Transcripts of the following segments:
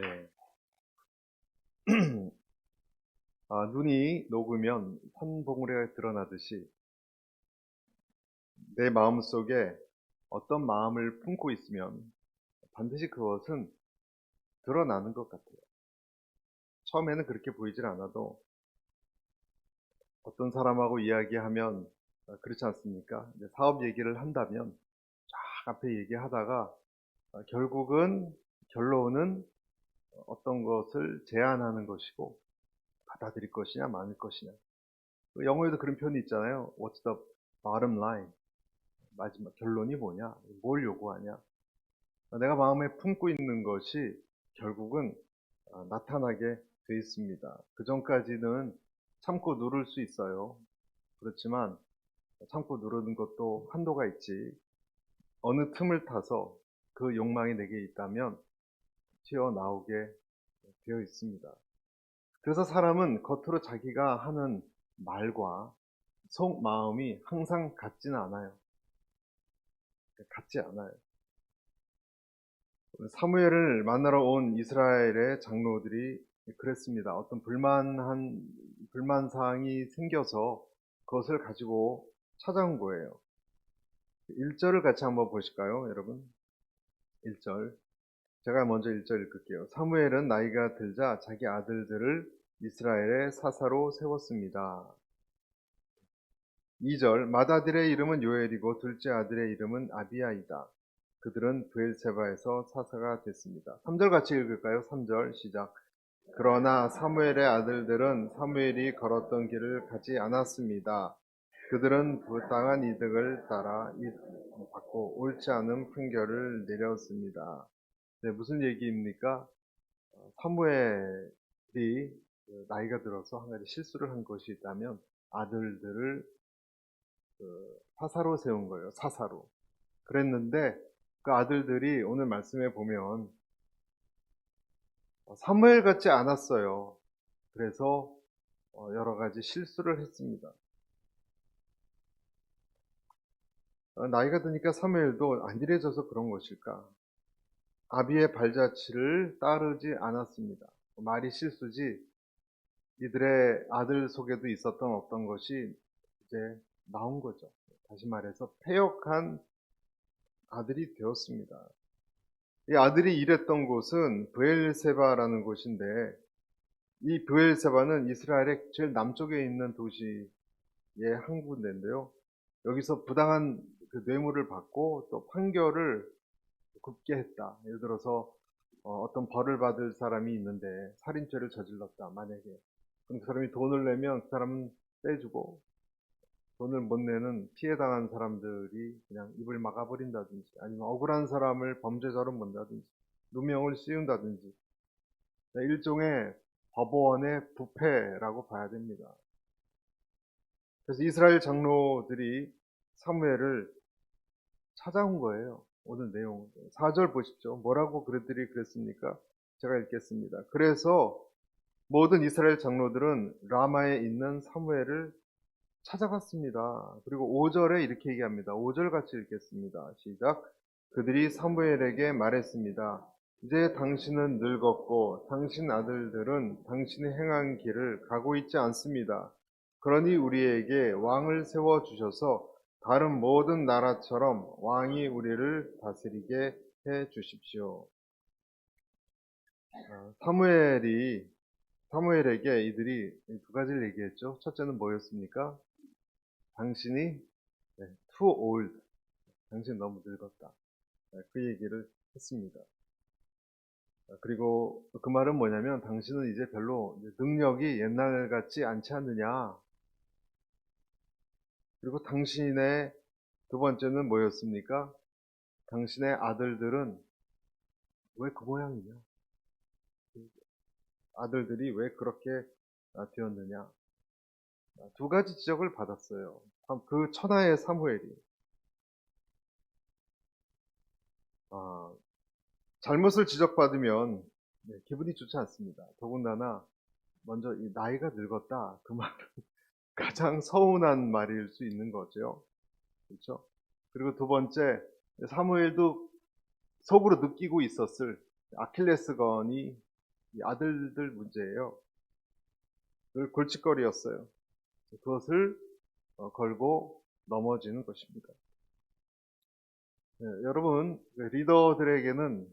네. 눈이 녹으면 산봉우리가 드러나듯이 내 마음속에 어떤 마음을 품고 있으면 반드시 그것은 드러나는 것 같아요. 처음에는 그렇게 보이질 않아도 어떤 사람하고 이야기하면 그렇지 않습니까? 이제 사업 얘기를 한다면 쫙 앞에 얘기하다가 결국은 결론은 어떤 것을 제안하는 것이고 받아들일 것이냐 마닐 것이냐. 영어에도 그런 표현이 있잖아요. What's the bottom line? 마지막 결론이 뭐냐? 뭘 요구하냐? 내가 마음에 품고 있는 것이 결국은 나타나게 돼 있습니다. 그 전까지는 참고 누를 수 있어요. 그렇지만 참고 누르는 것도 한도가 있지. 어느 틈을 타서 그 욕망이 내게 있다면 튀어나오게 되어 있습니다. 그래서 사람은 겉으로 자기가 하는 말과 속 마음이 항상 같지는 않아요. 같지 않아요. 사무엘을 만나러 온 이스라엘의 장로들이 그랬습니다. 어떤 불만사항이 생겨서 그것을 가지고 찾아온 거예요. 1절을 같이 한번 보실까요, 여러분? 1절. 제가 먼저 1절 읽을게요. 사무엘은 나이가 들자 자기 아들들을 이스라엘의 사사로 세웠습니다. 2절. 맏아들의 이름은 요엘이고 둘째 아들의 이름은 아비야이다. 그들은 브엘세바에서 사사가 됐습니다. 3절 같이 읽을까요? 3절 시작. 그러나 사무엘의 아들들은 사무엘이 걸었던 길을 가지 않았습니다. 그들은 부당한 이득을 따라 받고 옳지 않은 판결을 내렸습니다. 네, 무슨 얘기입니까? 사무엘이 나이가 들어서 한 가지 실수를 한 것이 있다면 아들들을 사사로 세운 거예요. 사사로. 그랬는데 그 아들들이 오늘 말씀에 보면 사무엘 같지 않았어요. 그래서 여러 가지 실수를 했습니다. 나이가 드니까 사무엘도 안일해져서 그런 것일까? 아비의 발자취를 따르지 않았습니다. 말이 실수지 이들의 아들 속에도 있었던 어떤 것이 이제 나온 거죠. 다시 말해서 패역한 아들이 되었습니다. 이 아들이 일했던 곳은 브엘세바라는 곳인데 이 브엘세바는 이스라엘의 제일 남쪽에 있는 도시의 한 군데인데요. 여기서 부당한 그 뇌물을 받고 또 판결을 굽게 했다. 예를 들어서 어떤 벌을 받을 사람이 있는데 살인죄를 저질렀다. 만약에 그럼 그 사람이 돈을 내면 그 사람은 빼주고 돈을 못 내는 피해당한 사람들이 그냥 입을 막아버린다든지 아니면 억울한 사람을 범죄자로 본다든지 누명을 씌운다든지 일종의 법원의 부패라고 봐야 됩니다. 그래서 이스라엘 장로들이 사무엘을 찾아온 거예요. 오늘 내용 4절 보십시오. 뭐라고 그들이 그랬습니까? 제가 읽겠습니다. 그래서 모든 이스라엘 장로들은 라마에 있는 사무엘을 찾아갔습니다. 그리고 5절에 이렇게 얘기합니다. 5절 같이 읽겠습니다. 시작. 그들이 사무엘에게 말했습니다. 이제 당신은 늙었고 당신 아들들은 당신이 행한 길을 가고 있지 않습니다. 그러니 우리에게 왕을 세워 주셔서 다른 모든 나라처럼 왕이 우리를 다스리게 해 주십시오. 사무엘에게 이들이 두 가지를 얘기했죠. 첫째는 뭐였습니까? 당신이 too old, 당신 너무 늙었다. 그 얘기를 했습니다. 그리고 그 말은 뭐냐면 당신은 이제 별로 능력이 옛날 같지 않지 않느냐. 그리고 당신의 두 번째는 뭐였습니까? 당신의 아들들은 왜 그 모양이냐? 아들들이 왜 그렇게 되었느냐? 두 가지 지적을 받았어요. 그 천하의 사무엘이 잘못을 지적받으면 기분이 좋지 않습니다. 더군다나 먼저 이 나이가 늙었다 그 말은 가장 서운한 말일 수 있는 거죠. 그렇죠? 그리고 두 번째 사무엘도 속으로 느끼고 있었을 아킬레스건이 이 아들들 문제예요. 늘 골칫거리였어요. 그것을 걸고 넘어지는 것입니다. 네, 여러분, 리더들에게는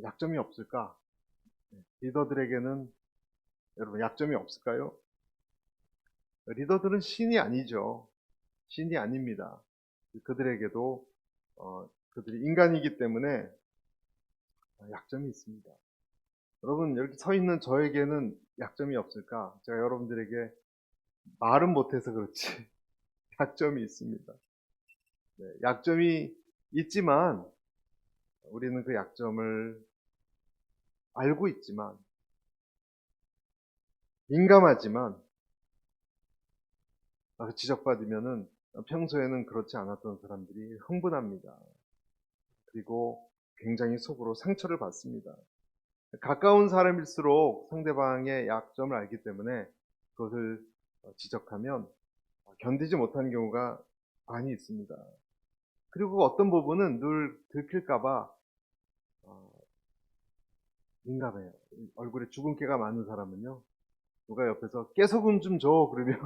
약점이 없을까? 리더들에게는 여러분 약점이 없을까요? 리더들은 신이 아니죠. 신이 아닙니다. 그들에게도 그들이 인간이기 때문에 약점이 있습니다. 여러분, 여기 서 있는 저에게는 약점이 없을까? 제가 여러분들에게 말은 못해서 그렇지 약점이 있습니다. 네, 약점이 있지만 우리는 그 약점을 알고 있지만 민감하지만 지적받으면은 평소에는 그렇지 않았던 사람들이 흥분합니다. 그리고 굉장히 속으로 상처를 받습니다. 가까운 사람일수록 상대방의 약점을 알기 때문에 그것을 지적하면 견디지 못하는 경우가 많이 있습니다. 그리고 어떤 부분은 늘 들킬까봐 민감해요. 얼굴에 주근깨가 많은 사람은요, 누가 옆에서 깨소금 좀 줘 그러면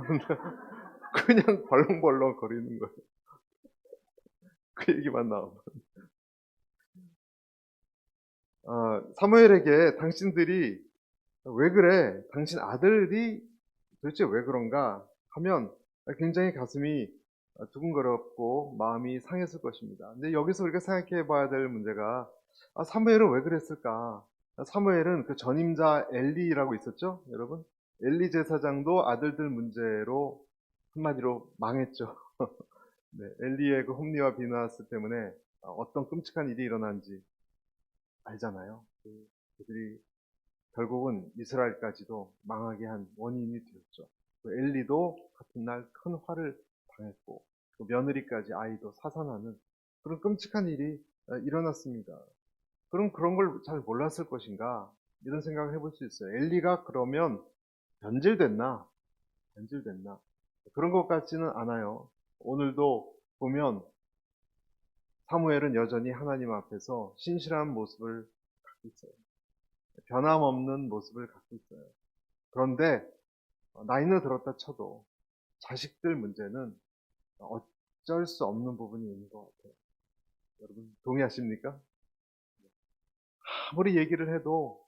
그냥 벌렁벌렁 거리는 거예요. 그 얘기만 나오면. 사무엘에게 당신들이 왜 그래? 당신 아들이 도대체 왜 그런가? 하면 굉장히 가슴이 두근거렸고 마음이 상했을 것입니다. 근데 여기서 우리가 생각해 봐야 될 문제가 사무엘은 왜 그랬을까? 사무엘은 그 전임자 엘리라고 있었죠? 여러분? 엘리 제사장도 아들들 문제로 한마디로 망했죠. 네, 엘리의 그 홈리와 비나스 때문에 어떤 끔찍한 일이 일어난지 알잖아요. 그들이 결국은 이스라엘까지도 망하게 한 원인이 되었죠. 그 엘리도 같은 날 큰 화를 당했고 그 며느리까지 아이도 사살하는 그런 끔찍한 일이 일어났습니다. 그럼 그런 걸 잘 몰랐을 것인가? 이런 생각을 해볼 수 있어요. 엘리가 그러면 변질됐나? 변질됐나? 그런 것 같지는 않아요. 오늘도 보면 사무엘은 여전히 하나님 앞에서 신실한 모습을 갖고 있어요. 변함없는 모습을 갖고 있어요. 그런데 나이는 들었다 쳐도 자식들 문제는 어쩔 수 없는 부분이 있는 것 같아요. 여러분 동의하십니까? 아무리 얘기를 해도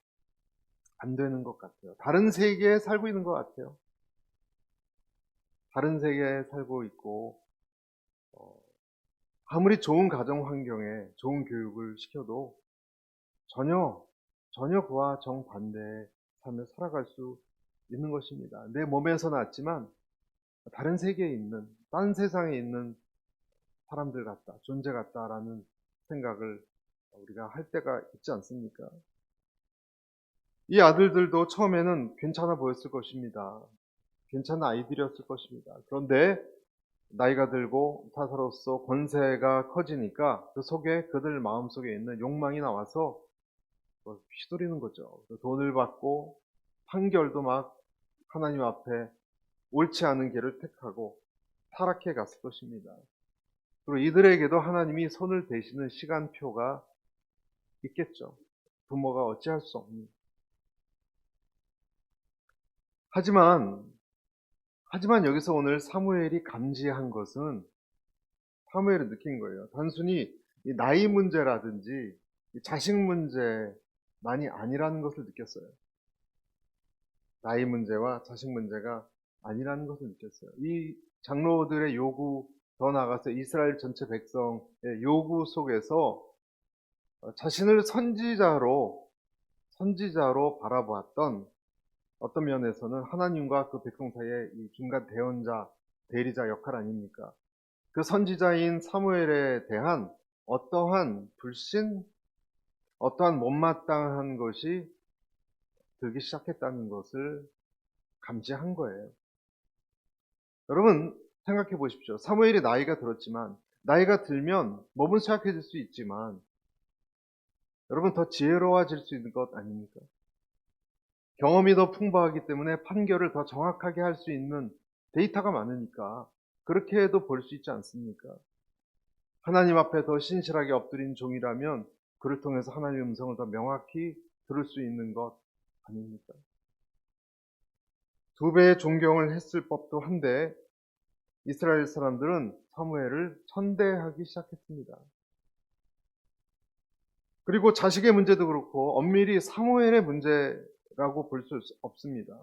안 되는 것 같아요. 다른 세계에 살고 있는 것 같아요. 다른 세계에 살고 있고 아무리 좋은 가정 환경에 좋은 교육을 시켜도 전혀 그와 정반대의 삶을 살아갈 수 있는 것입니다. 내 몸에서 났지만 다른 세계에 있는, 딴 세상에 있는 사람들 같다, 존재 같다라는 생각을 우리가 할 때가 있지 않습니까? 이 아들들도 처음에는 괜찮아 보였을 것입니다. 괜찮은 아이들이었을 것입니다. 그런데 나이가 들고 사사로서 권세가 커지니까 그 속에 그들 마음속에 있는 욕망이 나와서 휘두르는 거죠. 돈을 받고 판결도 막 하나님 앞에 옳지 않은 길을 택하고 타락해 갔을 것입니다. 그리고 이들에게도 하나님이 손을 대시는 시간표가 있겠죠. 부모가 어찌할 수 없는. 하지만 여기서 오늘 사무엘이 감지한 것은 사무엘이 느낀 거예요. 단순히 이 나이 문제라든지 이 자식 문제만이 아니라는 것을 느꼈어요. 나이 문제와 자식 문제가 아니라는 것을 느꼈어요. 이 장로들의 요구, 더 나아가서 이스라엘 전체 백성의 요구 속에서 자신을 선지자로 바라보았던 어떤 면에서는 하나님과 그 백성 사이의 이 중간 대언자, 대리자 역할 아닙니까? 그 선지자인 사무엘에 대한 어떠한 불신, 어떠한 못마땅한 것이 들기 시작했다는 것을 감지한 거예요. 여러분 생각해 보십시오. 사무엘이 나이가 들었지만 나이가 들면 몸은 쇠약해질 수 있지만 여러분 더 지혜로워질 수 있는 것 아닙니까? 경험이 더 풍부하기 때문에 판결을 더 정확하게 할 수 있는 데이터가 많으니까 그렇게 해도 볼 수 있지 않습니까? 하나님 앞에 더 신실하게 엎드린 종이라면 그를 통해서 하나님의 음성을 더 명확히 들을 수 있는 것 아닙니까? 2배의 존경을 했을 법도 한데 이스라엘 사람들은 사무엘을 천대하기 시작했습니다. 그리고 자식의 문제도 그렇고 엄밀히 사무엘의 문제라고 볼 수 없습니다.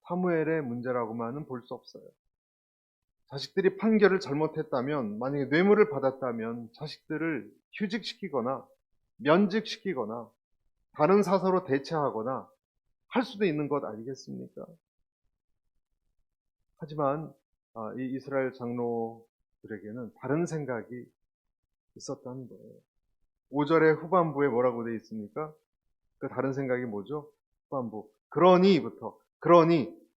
사무엘의 문제라고만은 볼 수 없어요. 자식들이 판결을 잘못했다면, 만약에 뇌물을 받았다면 자식들을 휴직시키거나 면직시키거나 다른 사서로 대체하거나 할 수도 있는 것 아니겠습니까? 하지만 이 이스라엘 장로들에게는 다른 생각이 있었다는 거예요. 5절의 후반부에 뭐라고 되어 있습니까? 그 다른 생각이 뭐죠? 후반부. 그러니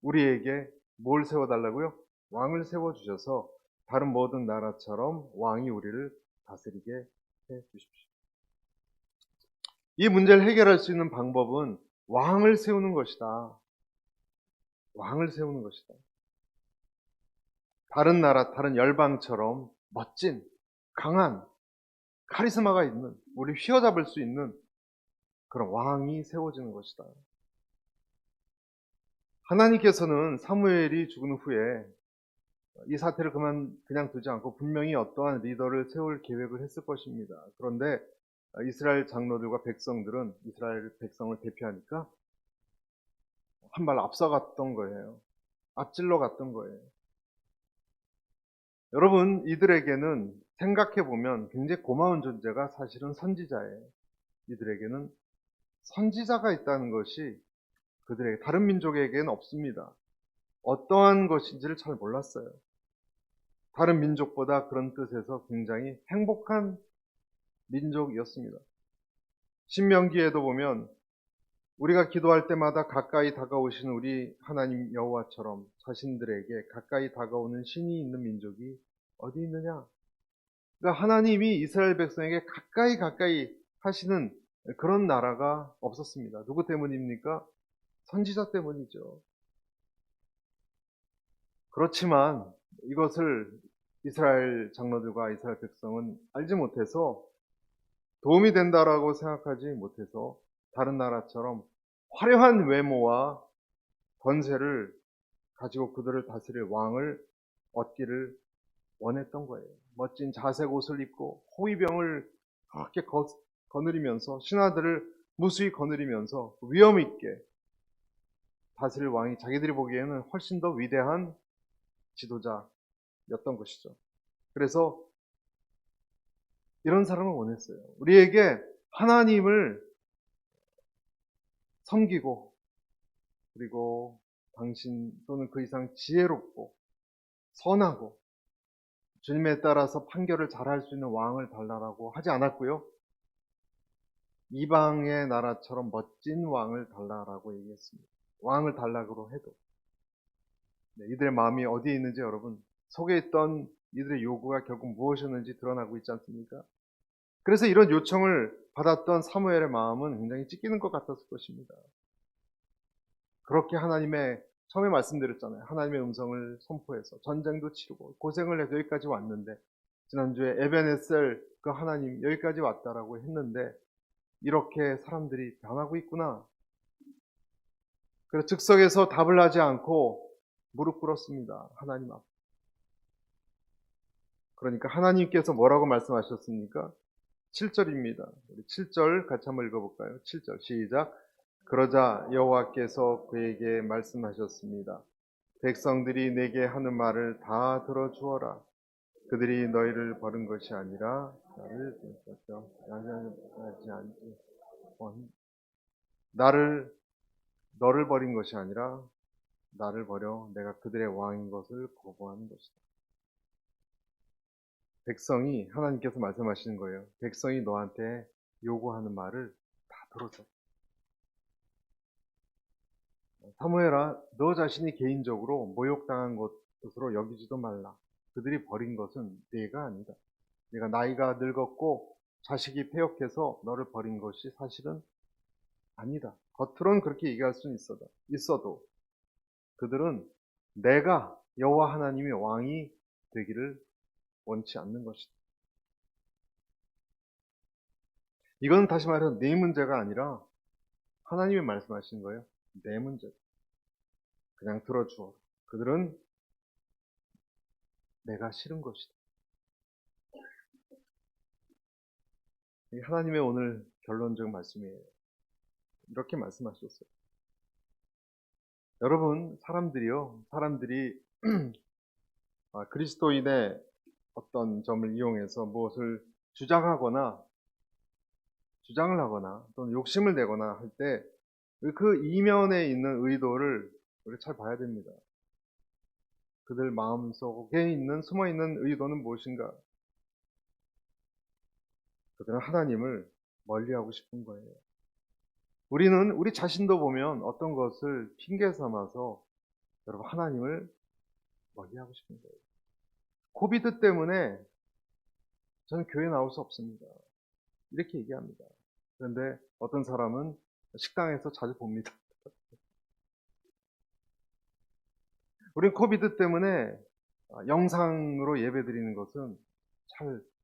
우리에게 뭘 세워달라고요? 왕을 세워주셔서 다른 모든 나라처럼 왕이 우리를 다스리게 해 주십시오. 이 문제를 해결할 수 있는 방법은 왕을 세우는 것이다. 왕을 세우는 것이다. 다른 나라, 다른 열방처럼 멋진, 강한, 카리스마가 있는, 우리 휘어잡을 수 있는 그런 왕이 세워지는 것이다. 하나님께서는 사무엘이 죽은 후에 이 사태를 그냥 두지 않고 분명히 어떠한 리더를 세울 계획을 했을 것입니다. 그런데 이스라엘 장로들과 백성들은 이스라엘 백성을 대표하니까 한 발 앞서갔던 거예요. 앞질러 갔던 거예요. 여러분, 이들에게는 생각해보면 굉장히 고마운 존재가 사실은 선지자예요. 이들에게는 선지자가 있다는 것이 그들에게, 다른 민족에게는 없습니다. 어떠한 것인지를 잘 몰랐어요. 다른 민족보다 그런 뜻에서 굉장히 행복한 민족이었습니다. 신명기에도 보면 우리가 기도할 때마다 가까이 다가오시는 우리 하나님 여호와처럼 자신들에게 가까이 다가오는 신이 있는 민족이 어디 있느냐? 그러니까 하나님이 이스라엘 백성에게 가까이 하시는 그런 나라가 없었습니다. 누구 때문입니까? 선지자 때문이죠. 그렇지만 이것을 이스라엘 장로들과 이스라엘 백성은 알지 못해서, 도움이 된다라고 생각하지 못해서 다른 나라처럼 화려한 외모와 권세를 가지고 그들을 다스릴 왕을 얻기를 원했던 거예요. 멋진 자색 옷을 입고 호위병을 그렇게 거느리면서, 신하들을 무수히 거느리면서 위험 있게 다스릴 왕이 자기들이 보기에는 훨씬 더 위대한 지도자였던 것이죠. 그래서 이런 사람을 원했어요. 우리에게 하나님을 섬기고, 그리고 당신 또는 그 이상 지혜롭고 선하고 주님에 따라서 판결을 잘할 수 있는 왕을 달라라고 하지 않았고요. 이방의 나라처럼 멋진 왕을 달라라고 얘기했습니다. 왕을 달라고 해도 이들의 마음이 어디에 있는지 여러분, 속에 있던 이들의 요구가 결국 무엇이었는지 드러나고 있지 않습니까? 그래서 이런 요청을 받았던 사무엘의 마음은 굉장히 찢기는 것 같았을 것입니다. 그렇게 처음에 말씀드렸잖아요. 하나님의 음성을 선포해서 전쟁도 치르고 고생을 해서 여기까지 왔는데, 지난주에 에벤에셀 그 하나님 여기까지 왔다라고 했는데 이렇게 사람들이 변하고 있구나. 그래서 즉석에서 답을 하지 않고 무릎 꿇었습니다. 하나님 앞에. 그러니까 하나님께서 뭐라고 말씀하셨습니까? 7절입니다. 우리 7절 같이 한번 읽어볼까요? 7절 시작. 그러자 여호와께서 그에게 말씀하셨습니다. 백성들이 내게 하는 말을 다 들어주어라. 그들이 너희를 버린 것이 아니라 너를 버린 것이 아니라 나를 버려 내가 그들의 왕인 것을 거부하는 것이다. 백성이, 하나님께서 말씀하시는 거예요. 백성이 너한테 요구하는 말을 다 들어줘. 사무엘아, 너 자신이 개인적으로 모욕당한 것으로 여기지도 말라. 그들이 버린 것은 네가 아니다. 네가 나이가 늙었고 자식이 폐역해서 너를 버린 것이 사실은 아니다. 겉으로는 그렇게 얘기할 수는 있어도 그들은 내가 여호와 하나님의 왕이 되기를 원치 않는 것이다. 이건 다시 말해서 네 문제가 아니라 하나님이 말씀하시는 거예요. 내 문제. 그냥 들어주어. 그들은 내가 싫은 것이다. 이게 하나님의 오늘 결론적 말씀이에요. 이렇게 말씀하셨어요. 여러분, 사람들이 그리스도인의 어떤 점을 이용해서 무엇을 주장하거나 주장을 하거나 또는 욕심을 내거나 할 때 그 이면에 있는 의도를 우리 잘 봐야 됩니다. 그들 마음속에 있는 숨어있는 의도는 무엇인가? 그들은 하나님을 멀리하고 싶은 거예요. 우리는 우리 자신도 보면 어떤 것을 핑계 삼아서 여러분 하나님을 멀리하고 싶은 거예요. 코비드 때문에 저는 교회 나올 수 없습니다. 이렇게 얘기합니다. 그런데 어떤 사람은 식당에서 자주 봅니다. 우린 코비드 때문에 영상으로 예배 드리는 것은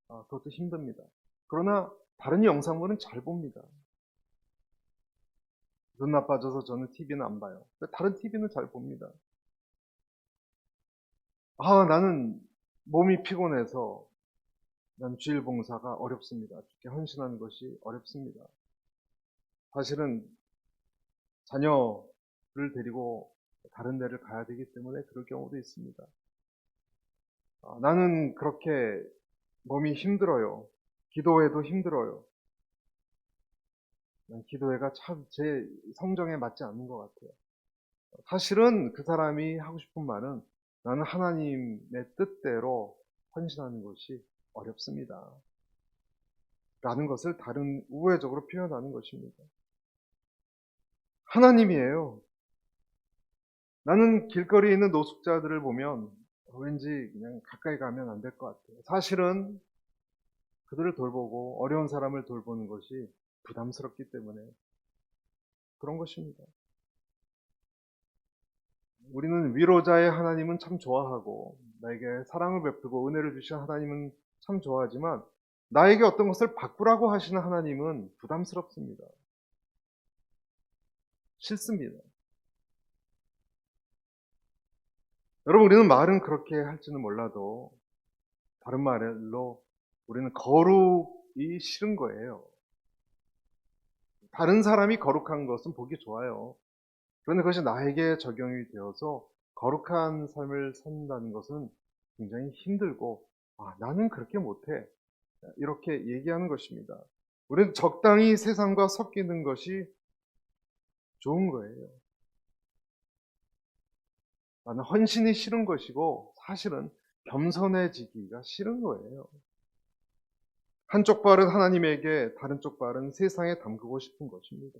그것도 힘듭니다. 그러나 다른 영상물은 잘 봅니다. 눈 나빠져서 저는 TV는 안 봐요. 다른 TV는 잘 봅니다. 나는 몸이 피곤해서 난 주일 봉사가 어렵습니다. 주께 헌신하는 것이 어렵습니다. 사실은 자녀를 데리고 다른 데를 가야 되기 때문에 그럴 경우도 있습니다. 나는 그렇게 몸이 힘들어요. 기도회도 힘들어요. 기도회가 참 제 성정에 맞지 않는 것 같아요. 사실은 그 사람이 하고 싶은 말은 나는 하나님의 뜻대로 헌신하는 것이 어렵습니다. 라는 것을 다른 우회적으로 표현하는 것입니다. 하나님이에요. 나는 길거리에 있는 노숙자들을 보면 왠지 그냥 가까이 가면 안 될 것 같아요. 사실은 그들을 돌보고 어려운 사람을 돌보는 것이 부담스럽기 때문에 그런 것입니다. 우리는 위로자의 하나님은 참 좋아하고 나에게 사랑을 베푸고 은혜를 주신 하나님은 참 좋아하지만 나에게 어떤 것을 바꾸라고 하시는 하나님은 부담스럽습니다. 싫습니다. 여러분, 우리는 말은 그렇게 할지는 몰라도 다른 말로 우리는 거룩이 싫은 거예요. 다른 사람이 거룩한 것은 보기 좋아요. 그런데 그것이 나에게 적용이 되어서 거룩한 삶을 산다는 것은 굉장히 힘들고 나는 그렇게 못해. 이렇게 얘기하는 것입니다. 우리는 적당히 세상과 섞이는 것이 좋은 거예요. 나는 헌신이 싫은 것이고 사실은 겸손해지기가 싫은 거예요. 한쪽 발은 하나님에게 다른 쪽 발은 세상에 담그고 싶은 것입니다.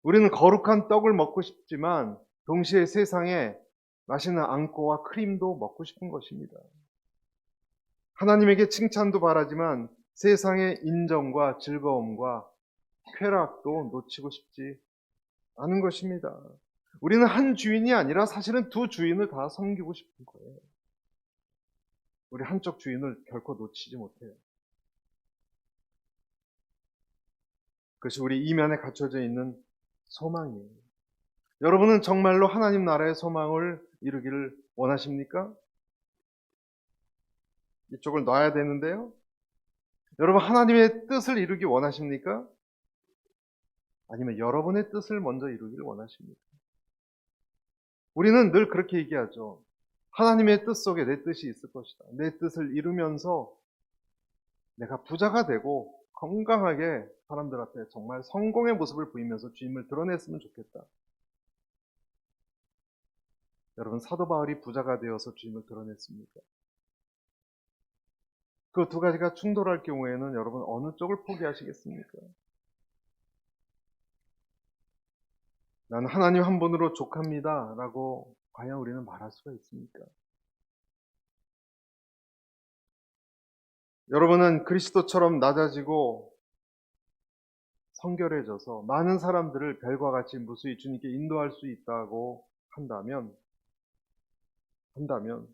우리는 거룩한 떡을 먹고 싶지만 동시에 세상에 맛있는 앙꼬와 크림도 먹고 싶은 것입니다. 하나님에게 칭찬도 바라지만 세상의 인정과 즐거움과 쾌락도 놓치고 싶지 않은 것입니다. 우리는 한 주인이 아니라 사실은 두 주인을 다 섬기고 싶은 거예요. 우리 한쪽 주인을 결코 놓치지 못해요. 그것이 우리 이면에 갖춰져 있는 소망이에요. 여러분은 정말로 하나님 나라의 소망을 이루기를 원하십니까? 이쪽을 놔야 되는데요. 여러분 하나님의 뜻을 이루기 원하십니까? 아니면 여러분의 뜻을 먼저 이루기를 원하십니까? 우리는 늘 그렇게 얘기하죠. 하나님의 뜻 속에 내 뜻이 있을 것이다. 내 뜻을 이루면서 내가 부자가 되고 건강하게 사람들 앞에 정말 성공의 모습을 보이면서 주님을 드러냈으면 좋겠다. 여러분 사도 바울이 부자가 되어서 주님을 드러냈습니까? 그 두 가지가 충돌할 경우에는 여러분 어느 쪽을 포기하시겠습니까? 나는 하나님 한 분으로 족합니다 라고 과연 우리는 말할 수가 있습니까? 여러분은 그리스도처럼 낮아지고 성결해져서 많은 사람들을 별과 같이 무수히 주님께 인도할 수 있다고 한다면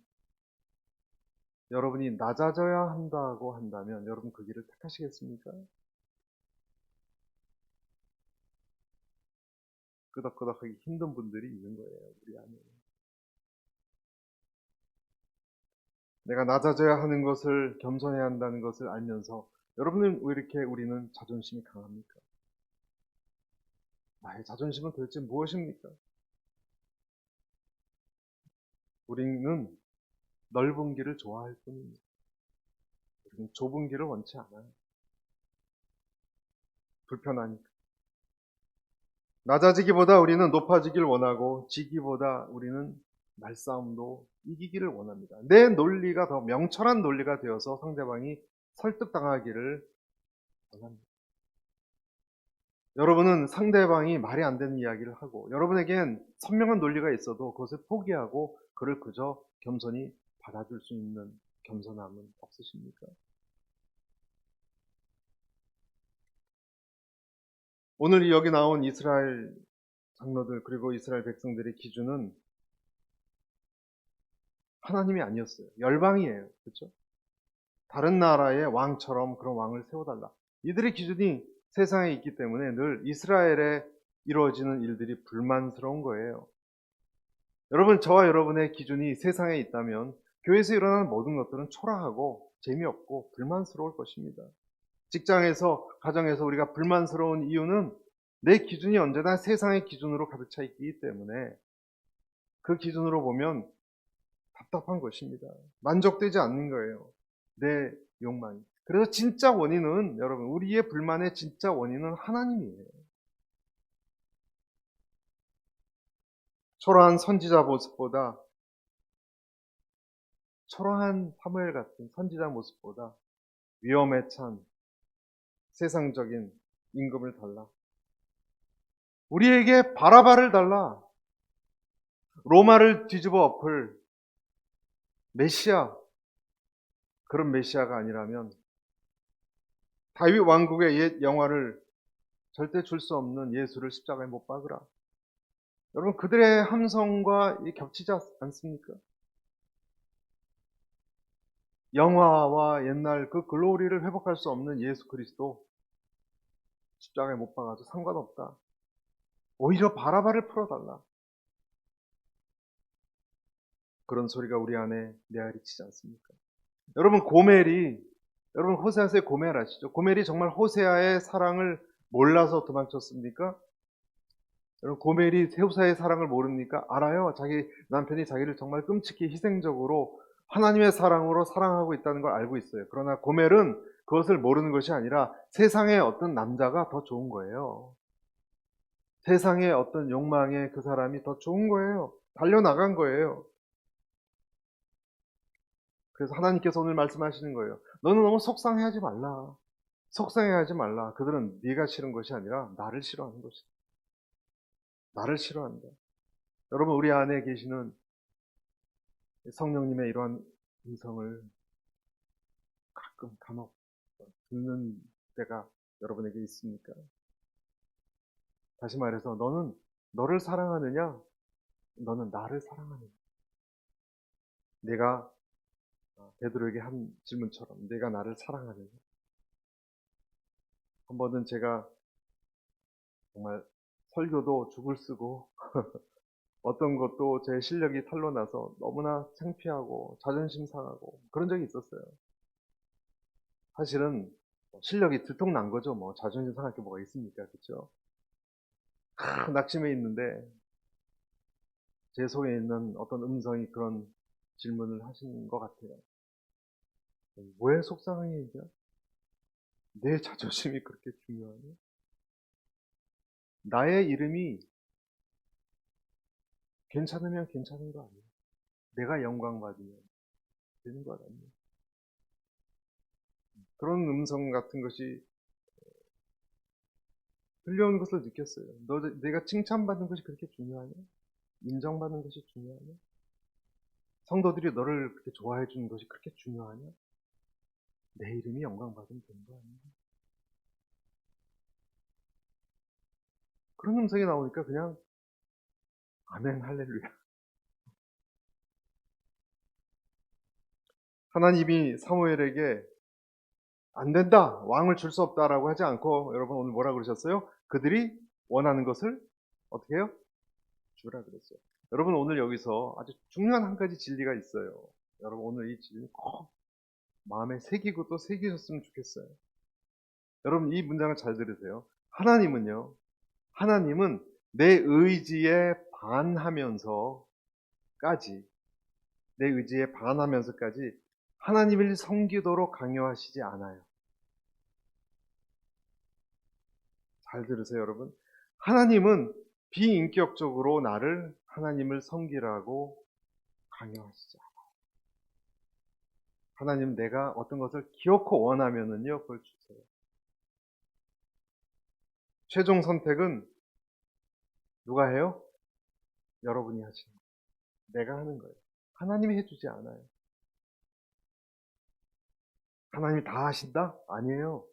여러분이 낮아져야 한다고 한다면 여러분 그 길을 택하시겠습니까? 끄덕끄덕하기 힘든 분들이 있는 거예요, 우리 안에. 내가 낮아져야 하는 것을, 겸손해야 한다는 것을 알면서, 여러분은 왜 이렇게 우리는 자존심이 강합니까? 나의 자존심은 도대체 무엇입니까? 우리는 넓은 길을 좋아할 뿐입니다. 우리는 좁은 길을 원치 않아요. 불편하니까. 낮아지기보다 우리는 높아지길 원하고, 지기보다 우리는 말싸움도 이기기를 원합니다. 내 논리가 더 명철한 논리가 되어서 상대방이 설득당하기를 원합니다. 여러분은 상대방이 말이 안 되는 이야기를 하고, 여러분에겐 선명한 논리가 있어도 그것을 포기하고 그를 그저 겸손히 받아줄 수 있는 겸손함은 없으십니까? 오늘 여기 나온 이스라엘 장로들 그리고 이스라엘 백성들의 기준은 하나님이 아니었어요. 열방이에요. 그렇죠? 다른 나라의 왕처럼 그런 왕을 세워달라. 이들의 기준이 세상에 있기 때문에 늘 이스라엘에 이루어지는 일들이 불만스러운 거예요. 여러분, 저와 여러분의 기준이 세상에 있다면 교회에서 일어나는 모든 것들은 초라하고 재미없고 불만스러울 것입니다. 직장에서, 가정에서 우리가 불만스러운 이유는 내 기준이 언제나 세상의 기준으로 가득 차 있기 때문에 그 기준으로 보면 답답한 것입니다. 만족되지 않는 거예요. 내 욕망이. 그래서 진짜 원인은, 여러분, 우리의 불만의 진짜 원인은 하나님이에요. 초라한 선지자 모습보다, 초라한 사무엘 같은 선지자 모습보다 위험에 찬 세상적인 임금을 달라. 우리에게 바라바를 달라. 로마를 뒤집어 엎을 메시아, 그런 메시아가 아니라면 다윗 왕국의 옛 영화를 절대 줄 수 없는 예수를 십자가에 못 박으라. 여러분, 그들의 함성과 겹치지 않습니까? 영화와 옛날 그 글로리를 회복할 수 없는 예수 그리스도 십자가에 못 박아도 상관없다. 오히려 바라바를 풀어달라. 그런 소리가 우리 안에 메아리치지 않습니까? 여러분, 여러분 호세아서의 고멜 아시죠? 고멜이 정말 호세아의 사랑을 몰라서 도망쳤습니까? 여러분, 고멜이 호세아의 사랑을 모릅니까? 알아요. 자기 남편이 자기를 정말 끔찍히 희생적으로 하나님의 사랑으로 사랑하고 있다는 걸 알고 있어요. 그러나 고멜은 그것을 모르는 것이 아니라 세상의 어떤 남자가 더 좋은 거예요. 세상의 어떤 욕망에 그 사람이 더 좋은 거예요. 달려나간 거예요. 그래서 하나님께서 오늘 말씀하시는 거예요. 너는 너무 속상해하지 말라. 속상해하지 말라. 그들은 네가 싫은 것이 아니라 나를 싫어하는 것이다. 나를 싫어한다. 여러분, 우리 안에 계시는 성령님의 이러한 음성을 가끔 간혹 듣는 때가 여러분에게 있습니까? 다시 말해서 너는 너를 사랑하느냐? 너는 나를 사랑하느냐? 내가 베드로에게 한 질문처럼 내가 나를 사랑하느냐? 한 번은 제가 정말 설교도 죽을 쓰고 어떤 것도 제 실력이 탄로나서 너무나 창피하고 자존심 상하고 그런 적이 있었어요. 사실은 실력이 들통난 거죠. 뭐 자존심 상할 게 뭐가 있습니까? 그렇죠? 낙심해 있는데 제 속에 있는 어떤 음성이 그런 질문을 하신 것 같아요. 왜 속상해냐? 내 자존심이 그렇게 중요하냐? 나의 이름이 괜찮으면 괜찮은 거 아니야? 내가 영광 받으면 되는 거 아니야? 그런 음성 같은 것이 들려오는 것을 느꼈어요. 내가 칭찬받는 것이 그렇게 중요하냐? 인정받는 것이 중요하냐? 성도들이 너를 그렇게 좋아해 주는 것이 그렇게 중요하냐? 내 이름이 영광 받으면 되는 거 아니야? 그런 음성이 나오니까 그냥 아멘 할렐루야. 하나님이 사무엘에게 안 된다, 왕을 줄 수 없다라고 하지 않고 여러분 오늘 뭐라 그러셨어요? 그들이 원하는 것을 어떻게 해요? 주라 그랬어요. 여러분 오늘 여기서 아주 중요한 한 가지 진리가 있어요. 여러분 오늘 이 진리 꼭 마음에 새기고 또 새기셨으면 좋겠어요. 여러분 이 문장을 잘 들으세요. 하나님은 내 의지에 반하면서까지, 내 의지에 반하면서까지 하나님을 섬기도록 강요하시지 않아요. 잘 들으세요, 여러분. 하나님은 비인격적으로 나를 하나님을 섬기라고 강요하시지 않아요. 하나님 내가 어떤 것을 기어코 원하면은요, 그걸 주세요. 최종 선택은 누가 해요? 여러분이 하시는 거예요. 내가 하는 거예요. 하나님이 해주지 않아요. 하나님이 다 하신다? 아니에요.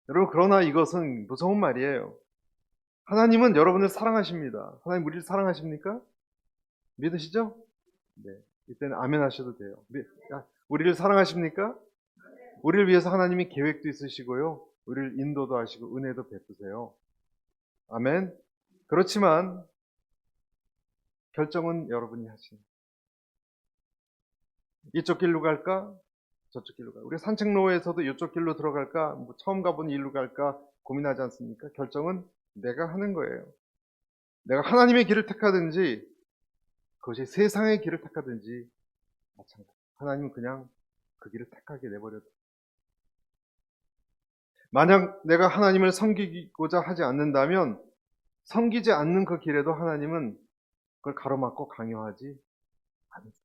여러분, 그러나 이것은 무서운 말이에요. 하나님은 여러분을 사랑하십니다. 하나님 우리를 사랑하십니까? 믿으시죠? 네. 이때는 아멘 하셔도 돼요. 우리를 사랑하십니까? 우리를 위해서 하나님이 계획도 있으시고요. 우리를 인도도 하시고 은혜도 베푸세요. 아멘. 그렇지만 결정은 여러분이 하십니다. 이쪽 길로 갈까? 저쪽 길로 갈까? 우리 산책로에서도 이쪽 길로 들어갈까? 뭐 처음 가본 일로 갈까? 고민하지 않습니까? 결정은 내가 하는 거예요. 내가 하나님의 길을 택하든지 그것이 세상의 길을 택하든지 마찬가지. 하나님은 그냥 그 길을 택하게 내버려둬. 만약 내가 하나님을 섬기고자 하지 않는다면 섬기지 않는 그 길에도 하나님은 그걸 가로막고 강요하지 않으세요.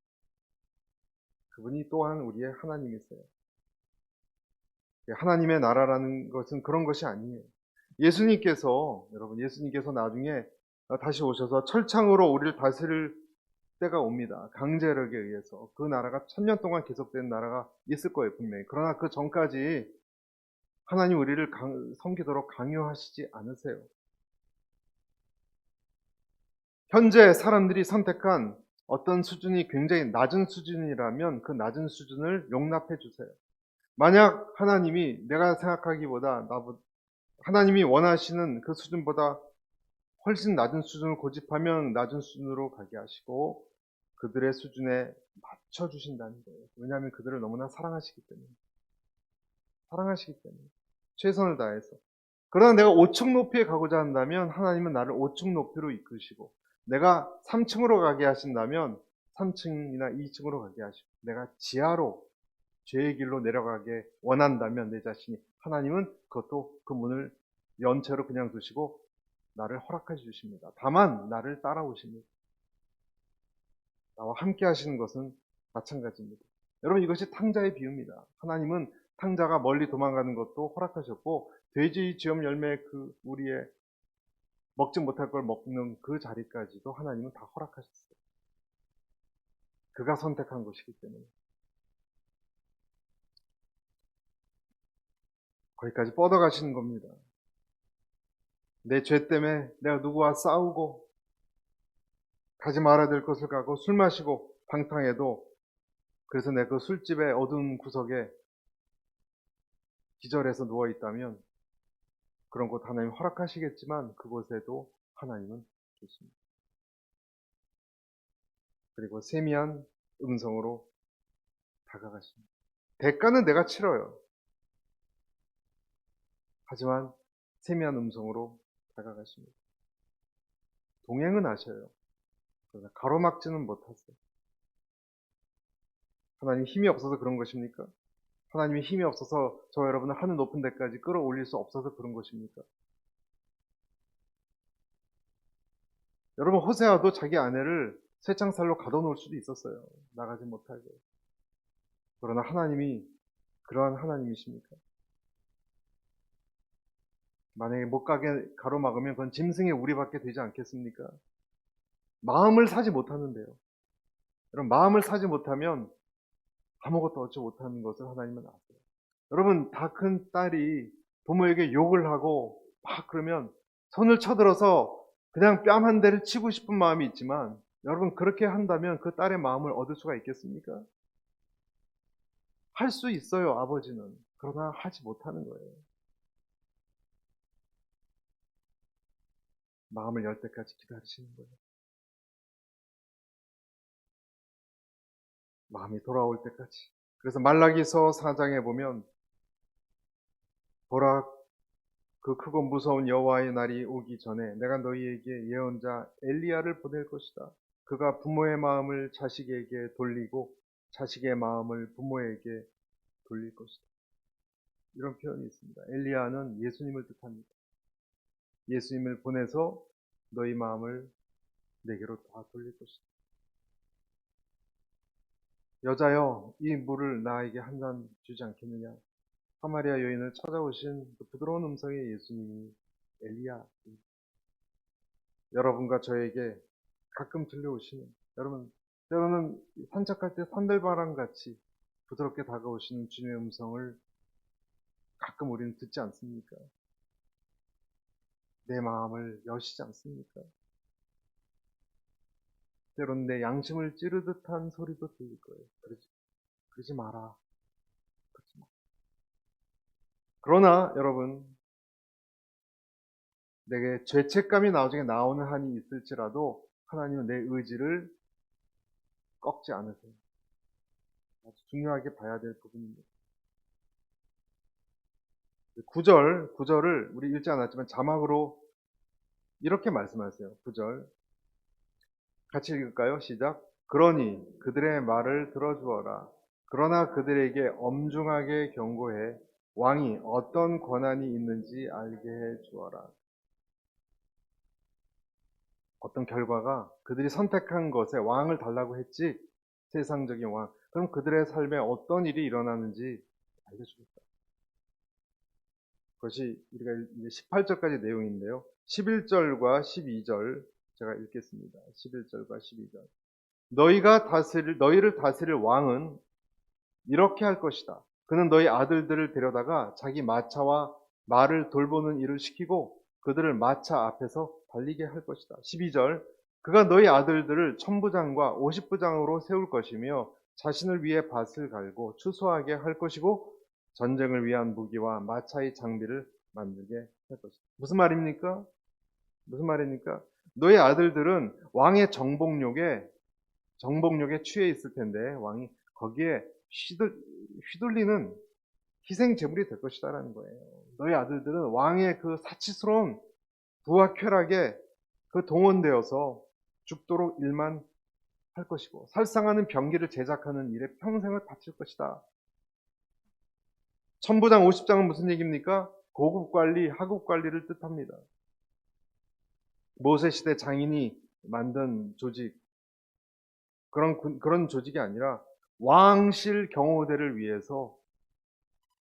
그분이 또한 우리의 하나님이세요. 하나님의 나라라는 것은 그런 것이 아니에요. 예수님께서 나중에 다시 오셔서 철창으로 우리를 다스릴 때가 옵니다. 강제력에 의해서. 그 나라가 1000년 동안 계속된 나라가 있을 거예요, 분명히. 그러나 그 전까지 하나님 우리를 섬기도록 강요하시지 않으세요. 현재 사람들이 선택한 어떤 수준이 굉장히 낮은 수준이라면 그 낮은 수준을 용납해 주세요. 만약 하나님이 내가 생각하기보다 하나님이 원하시는 그 수준보다 훨씬 낮은 수준을 고집하면 낮은 수준으로 가게 하시고 그들의 수준에 맞춰 주신다는 거예요. 왜냐하면 그들을 너무나 사랑하시기 때문에. 최선을 다해서. 그러나 내가 5층 높이에 가고자 한다면 하나님은 나를 5층 높이로 이끄시고 내가 3층으로 가게 하신다면 3층이나 2층으로 가게 하시고 내가 지하로 죄의 길로 내려가게 원한다면 내 자신이 하나님은 그것도 그 문을 연체로 그냥 두시고 나를 허락해 주십니다. 다만 나를 따라오십니다. 나와 함께 하시는 것은 마찬가지입니다. 여러분 이것이 탕자의 비유입니다. 하나님은 탕자가 멀리 도망가는 것도 허락하셨고 돼지 쥐염 열매 그 우리의 먹지 못할 걸 먹는 그 자리까지도 하나님은 다 허락하셨어요. 그가 선택한 것이기 때문에. 거기까지 뻗어가시는 겁니다. 내 죄 때문에 내가 누구와 싸우고 가지 말아야 될 것을 가고 술 마시고 방탕해도 그래서 내가 그 술집의 어두운 구석에 기절해서 누워있다면 그런 곳 하나님 허락하시겠지만 그곳에도 하나님은 계십니다. 그리고 세미한 음성으로 다가가십니다. 대가는 내가 치러요. 하지만 세미한 음성으로 다가가십니다. 동행은 하셔요. 그러나 가로막지는 못하세요. 하나님 힘이 없어서 그런 것입니까? 하나님이 힘이 없어서 저 여러분을 하늘 높은 데까지 끌어올릴 수 없어서 그런 것입니까? 여러분 호세아도 자기 아내를 쇠창살로 가둬놓을 수도 있었어요. 나가지 못하게. 그러나 하나님이 그러한 하나님이십니까? 만약에 못 가게 가로막으면 그건 짐승의 우리밖에 되지 않겠습니까? 마음을 사지 못하는데요. 여러분 마음을 사지 못하면 아무것도 얻지 못하는 것을 하나님은 아세요. 여러분 다 큰 딸이 부모에게 욕을 하고 막 그러면 손을 쳐들어서 그냥 뺨 한 대를 치고 싶은 마음이 있지만 여러분 그렇게 한다면 그 딸의 마음을 얻을 수가 있겠습니까? 할 수 있어요, 아버지는. 그러나 하지 못하는 거예요. 마음을 열 때까지 기다리시는 거예요. 마음이 돌아올 때까지. 그래서 말라기서 4장에 보면 보라, 그 크고 무서운 여호와의 날이 오기 전에 내가 너희에게 예언자 엘리야를 보낼 것이다. 그가 부모의 마음을 자식에게 돌리고 자식의 마음을 부모에게 돌릴 것이다. 이런 표현이 있습니다. 엘리야는 예수님을 뜻합니다. 예수님을 보내서 너희 마음을 내게로 다 돌릴 것이다. 여자여, 이 물을 나에게 한 잔 주지 않겠느냐? 사마리아 여인을 찾아오신 그 부드러운 음성의 예수님이 엘리야. 여러분과 저에게 가끔 들려오시는, 여러분, 때로는 산책할 때 산들바람같이 부드럽게 다가오시는 주님의 음성을 가끔 우리는 듣지 않습니까? 내 마음을 여시지 않습니까? 때로는 내 양심을 찌르듯한 소리도 들릴 거예요. 그러지 마라. 그러지 마. 그러나 여러분, 내게 죄책감이 나중에 나오는 한이 있을지라도 하나님은 내 의지를 꺾지 않으세요. 아주 중요하게 봐야 될 부분입니다. 9절을 우리 읽지 않았지만 자막으로 이렇게 말씀하세요. 9절 같이 읽을까요? 시작. 그러니 그들의 말을 들어주어라. 그러나 그들에게 엄중하게 경고해 왕이 어떤 권한이 있는지 알게 해 주어라. 어떤 결과가 그들이 선택한 것에 왕을 달라고 했지, 세상적인 왕. 그럼 그들의 삶에 어떤 일이 일어나는지 알려주겠다. 그것이 우리가 이제 18절까지 내용인데요. 11절과 12절 제가 읽겠습니다. 11절과 12절. 너희를 다스릴 왕은 이렇게 할 것이다. 그는 너희 아들들을 데려다가 자기 마차와 말을 돌보는 일을 시키고 그들을 마차 앞에서 달리게 할 것이다. 12절. 그가 너희 아들들을 천부장과 50부장으로 세울 것이며 자신을 위해 밭을 갈고 추수하게 할 것이고 전쟁을 위한 무기와 마차의 장비를 만들게 할 것이다. 무슨 말입니까? 무슨 말입니까? 너희 아들들은 왕의 정복욕에 취해 있을 텐데 왕이 거기에 휘둘리는 희생 제물이 될 것이다라는 거예요. 너희 아들들은 왕의 그 사치스러운 부와 쾌락에 그 동원되어서 죽도록 일만 할 것이고 살상하는 병기를 제작하는 일에 평생을 바칠 것이다. 천부장 50장은 무슨 얘기입니까? 고급 관리, 하급 관리를 뜻합니다. 모세 시대 장인이 만든 조직, 그런 조직이 아니라 왕실 경호대를 위해서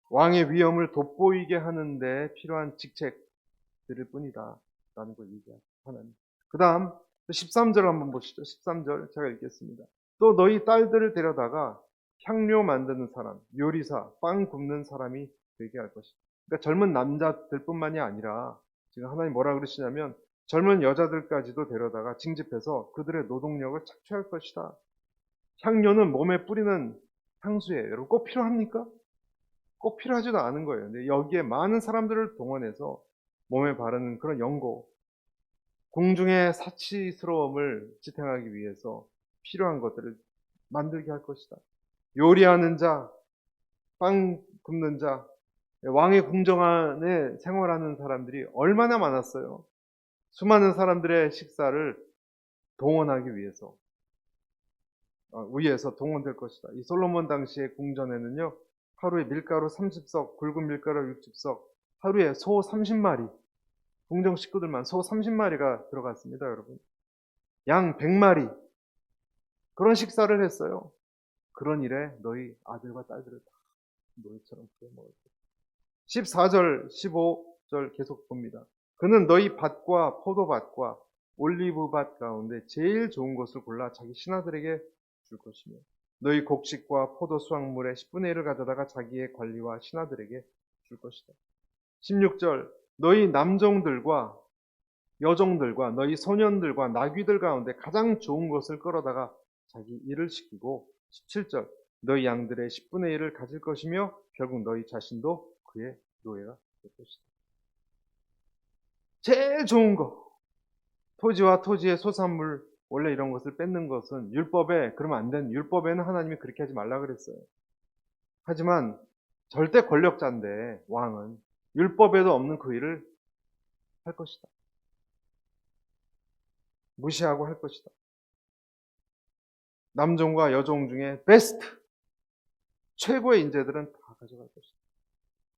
왕의 위엄을 돋보이게 하는데 필요한 직책들일 뿐이다 라는 걸 얘기하는. 그 다음 13절 한번 보시죠. 13절 제가 읽겠습니다. 또 너희 딸들을 데려다가 향료 만드는 사람, 요리사, 빵 굽는 사람이 되게 할 것이다. 그러니까 젊은 남자들뿐만이 아니라 지금 하나님 뭐라 그러시냐면 젊은 여자들까지도 데려다가 징집해서 그들의 노동력을 착취할 것이다. 향료는 몸에 뿌리는 향수예요. 여러분 꼭 필요합니까? 꼭 필요하지도 않은 거예요. 근데 여기에 많은 사람들을 동원해서 몸에 바르는 그런 연고, 공중의 사치스러움을 지탱하기 위해서 필요한 것들을 만들게 할 것이다. 요리하는 자, 빵 굽는 자, 왕의 궁정 안에 생활하는 사람들이 얼마나 많았어요. 수많은 사람들의 식사를 동원하기 위해서 동원될 것이다. 이 솔로몬 당시의 궁전에는요, 하루에 밀가루 30석, 굵은 밀가루 60석, 하루에 소 30마리, 궁정 식구들만 소 30마리가 들어갔습니다, 여러분. 양 100마리. 그런 식사를 했어요. 그런 일에 너희 아들과 딸들을 다 노예처럼 구워먹을 것. 14절, 15절 계속 봅니다. 그는 너희 밭과 포도밭과 올리브밭 가운데 제일 좋은 것을 골라 자기 신하들에게 줄 것이며 너희 곡식과 포도 수확물의 10분의 1을 가져다가 자기의 관리와 신하들에게 줄 것이다. 16절 너희 남종들과 여종들과 너희 소년들과 나귀들 가운데 가장 좋은 것을 끌어다가 자기 일을 시키고 17절 너희 양들의 10분의 1을 가질 것이며 결국 너희 자신도 그의 노예가 될 것이다. 제일 좋은 거, 토지와 토지의 소산물, 원래 이런 것을 뺏는 것은 율법에, 그러면 안 되는, 율법에는 하나님이 그렇게 하지 말라 그랬어요. 하지만 절대 권력자인데 왕은 율법에도 없는 그 일을 할 것이다. 무시하고 할 것이다. 남종과 여종 중에 베스트, 최고의 인재들은 다 가져갈 것이다.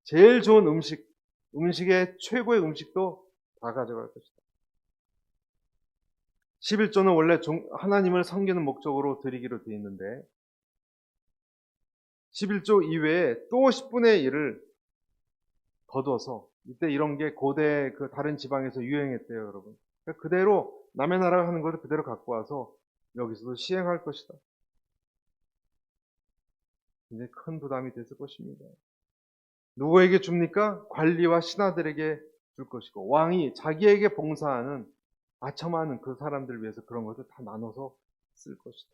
제일 좋은 음식의 최고의 음식도 다 가져갈 것이다. 11조는 원래 하나님을 섬기는 목적으로 드리기로 되어 있는데 11조 이외에 또 10분의 1을 거둬서, 이때 이런 게 고대 그 다른 지방에서 유행했대요, 여러분. 그러니까 그대로 남의 나라가 하는 것을 그대로 갖고 와서 여기서도 시행할 것이다. 굉장히 큰 부담이 됐을 것입니다. 누구에게 줍니까? 관리와 신하들에게 줄 것이고, 왕이 자기에게 봉사하는, 아첨하는 그 사람들을 위해서 그런 것을 다 나눠서 쓸 것이다.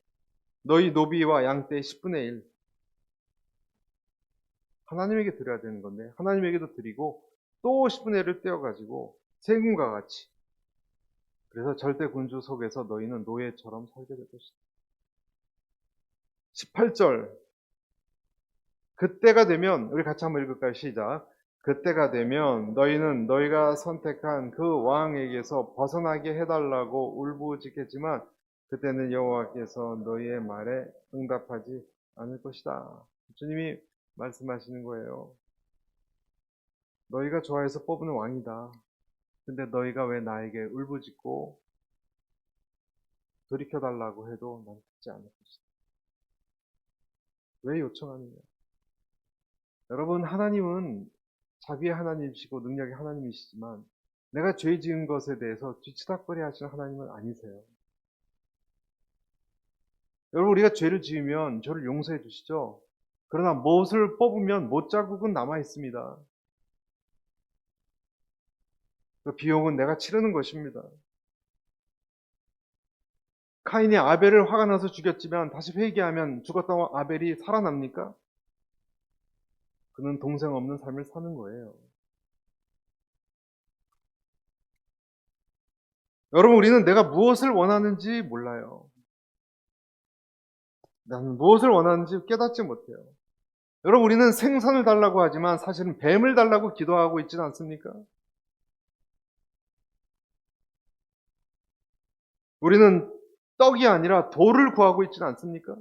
너희 노비와 양떼의 10분의 1 하나님에게 드려야 되는 건데 하나님에게도 드리고 또 10분의 1을 떼어가지고 세금과 같이, 그래서 절대 군주 속에서 너희는 노예처럼 살게 될 것이다. 18절, 그때가 되면, 우리 같이 한번 읽을까요? 시작. 그때가 되면 너희는 너희가 선택한 그 왕에게서 벗어나게 해달라고 울부짖겠지만 그때는 여호와께서 너희의 말에 응답하지 않을 것이다. 주님이 말씀하시는 거예요. 너희가 좋아해서 뽑은 왕이다. 근데 너희가 왜 나에게 울부짖고 돌이켜달라고 해도 난 듣지 않을 것이다. 왜 요청하느냐? 여러분, 하나님은 자비의 하나님이시고 능력의 하나님이시지만 내가 죄 지은 것에 대해서 뒤치다꺼리 하시는 하나님은 아니세요. 여러분, 우리가 죄를 지으면 저를 용서해 주시죠. 그러나 못을 뽑으면 못 자국은 남아 있습니다. 그 비용은 내가 치르는 것입니다. 카인이 아벨을 화가 나서 죽였지만 다시 회개하면 죽었던 아벨이 살아납니까? 그는 동생 없는 삶을 사는 거예요. 여러분, 우리는 내가 무엇을 원하는지 몰라요. 나는 무엇을 원하는지 깨닫지 못해요. 여러분, 우리는 생선을 달라고 하지만 사실은 뱀을 달라고 기도하고 있지는 않습니까? 우리는 떡이 아니라 돌을 구하고 있지는 않습니까?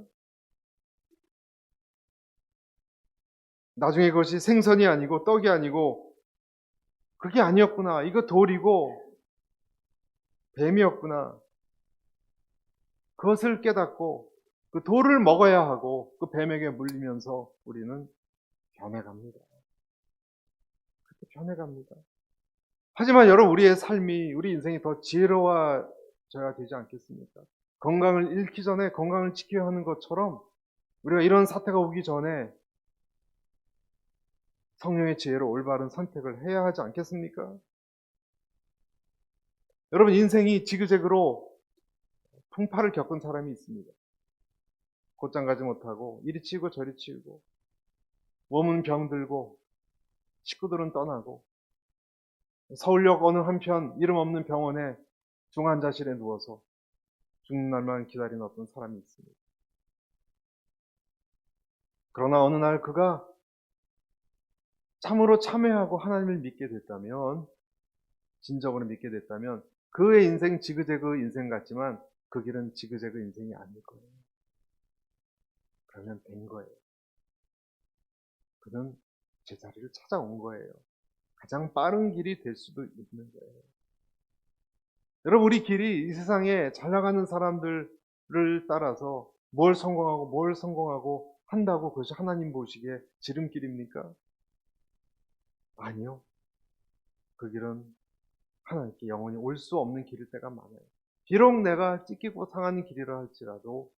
나중에 그것이 생선이 아니고 떡이 아니고 그게 아니었구나. 이거 돌이고 뱀이었구나. 그것을 깨닫고 그 돌을 먹어야 하고 그 뱀에게 물리면서 우리는 변해갑니다. 그렇게 변해갑니다. 하지만 여러분, 우리의 삶이, 우리 인생이 더 지혜로워져야 되지 않겠습니까? 건강을 잃기 전에 건강을 지켜야 하는 것처럼 우리가 이런 사태가 오기 전에 성령의 지혜로 올바른 선택을 해야 하지 않겠습니까? 여러분, 인생이 지그재그로 풍파를 겪은 사람이 있습니다. 곧장 가지 못하고 이리 치우고 저리 치우고 몸은 병들고 식구들은 떠나고 서울역 어느 한편 이름 없는 병원에 중환자실에 누워서 죽는 날만 기다리는 어떤 사람이 있습니다. 그러나 어느 날 그가 참으로 참회하고 하나님을 믿게 됐다면, 진정으로 믿게 됐다면 그의 인생 지그재그 인생 같지만 그 길은 지그재그 인생이 아닐 거예요. 그러면 된 거예요. 그는 제자리를 찾아온 거예요. 가장 빠른 길이 될 수도 있는 거예요. 여러분, 우리 길이 이 세상에 잘 나가는 사람들을 따라서 뭘 성공하고 한다고 그것이 하나님 보시기에 지름길입니까? 아니요. 그 길은 하나님께 영원히 올 수 없는 길일 때가 많아요. 비록 내가 찢기고 상하는 길이라 할지라도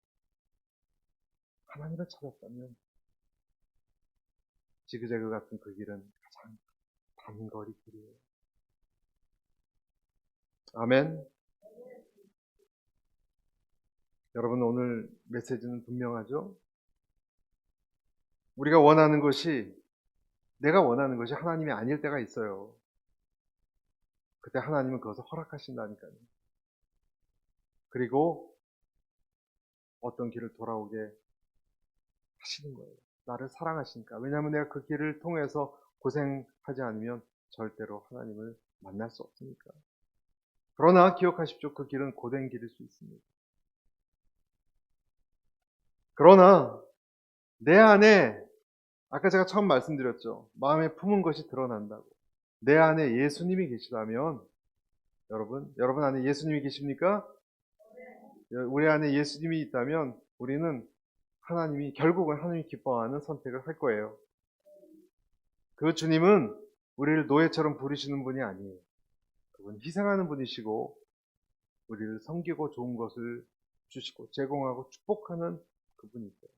하나님을 찾았다면 지그재그 같은 그 길은 가장 단거리 길이에요. 아멘. 여러분, 오늘 메시지는 분명하죠? 우리가 원하는 것이, 내가 원하는 것이 하나님이 아닐 때가 있어요. 그때 하나님은 그것을 허락하신다니까요. 그리고 어떤 길을 돌아오게 하시는 거예요. 나를 사랑하시니까. 왜냐하면 내가 그 길을 통해서 고생하지 않으면 절대로 하나님을 만날 수 없으니까. 그러나 기억하십시오. 그 길은 고된 길일 수 있습니다. 그러나 내 안에, 아까 제가 처음 말씀드렸죠. 마음에 품은 것이 드러난다고. 내 안에 예수님이 계시다면, 여러분 안에 예수님이 계십니까? 우리 안에 예수님이 있다면 우리는 결국은 하나님이 기뻐하는 선택을 할 거예요. 그 주님은 우리를 노예처럼 부리시는 분이 아니에요. 그분 희생하는 분이시고, 우리를 섬기고 좋은 것을 주시고 제공하고 축복하는 그분이세요.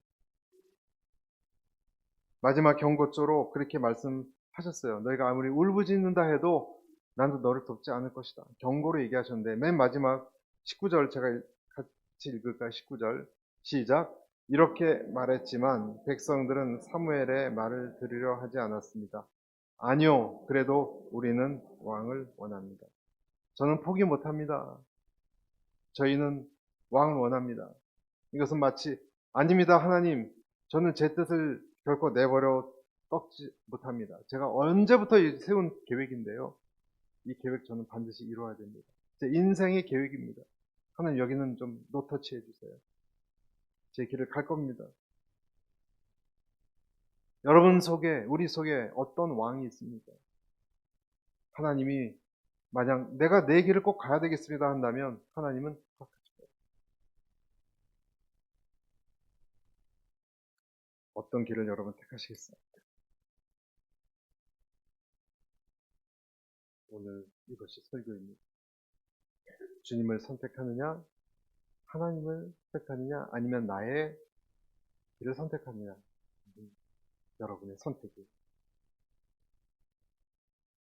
마지막 경고조로 그렇게 말씀하셨어요. 너희가 아무리 울부짖는다 해도 나도 너를 돕지 않을 것이다. 경고로 얘기하셨는데, 맨 마지막 19절 제가 같이 읽을까요? 19절 시작. 이렇게 말했지만 백성들은 사무엘의 말을 들으려 하지 않았습니다. 아니요, 그래도 우리는 왕을 원합니다. 저는 포기 못합니다. 저희는 왕을 원합니다. 이것은 마치 아닙니다, 하나님. 저는 제 뜻을 결코 내버려 꺾지 못합니다. 제가 언제부터 세운 계획인데요. 이 계획 저는 반드시 이루어야 됩니다. 제 인생의 계획입니다. 하나님, 여기는 좀 노터치 해주세요. 제 길을 갈 겁니다. 여러분 속에, 우리 속에 어떤 왕이 있습니까? 하나님이 만약 내가 내 길을 꼭 가야 되겠습니다 한다면 하나님은 어떤 길을 여러분 택하시겠어요? 오늘 이것이 설교입니다. 주님을 선택하느냐, 하나님을 선택하느냐, 아니면 나의 길을 선택하느냐. 여러분의 선택이